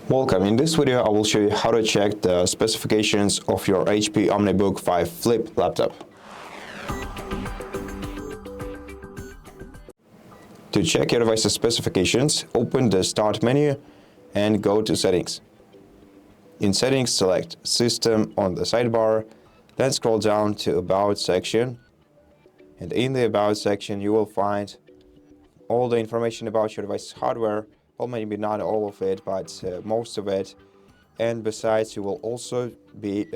Welcome. In this video, I will show you how to check the specifications of your HP OmniBook 5 Flip laptop. To check your device's specifications, open the Start menu and go to Settings. In Settings, select System on the sidebar, then scroll down to About section. And in the About section, you will find all the information about your device's hardware. Well, maybe not all of it, but most of it. And besides, you will also be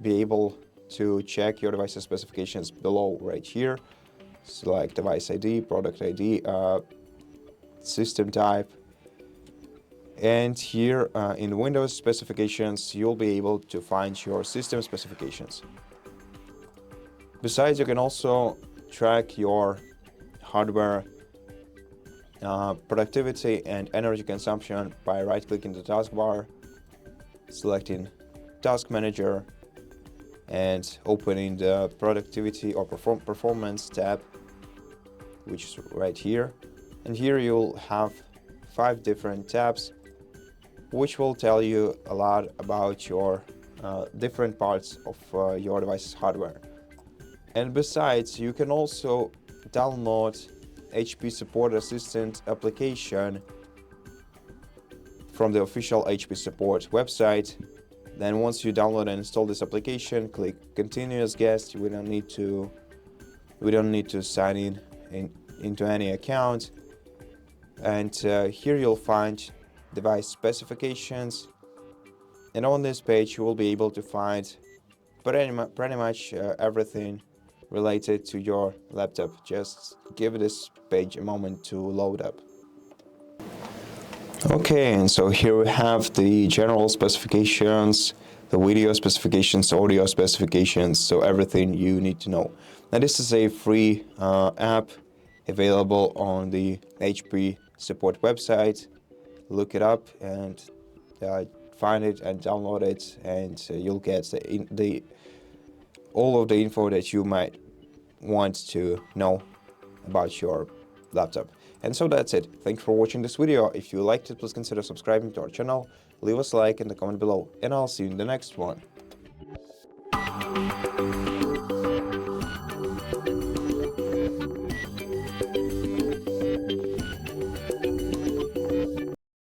able to check your device's specifications below right here. Select device ID, product ID, system type. And here in Windows specifications, you'll be able to find your system specifications. Besides, you can also track your hardware productivity and energy consumption by right-clicking the taskbar, selecting Task Manager, and opening the Productivity or Performance tab, which is right here. And here you'll have 5 different tabs, which will tell you a lot about your different parts of your device's hardware. And besides, you can also download HP Support Assistant application from the official HP Support website. Then once you download and install this application, click Continue as Guest. We don't need to sign into any account. And here you'll find device specifications. And on this page, you will be able to find pretty much everything related to your laptop. Just give this page a moment to load up. Okay, and so here we have the general specifications, the video specifications, audio specifications, so everything you need to know. Now this is a free app available on the HP support website. Look it up and find it and download it, and you'll get all of the info that you might want to know about your laptop. And so that's it. Thanks for watching this video. If you liked it, please consider subscribing to our channel, leave us a like in the comment below, and I'll see you in the next one.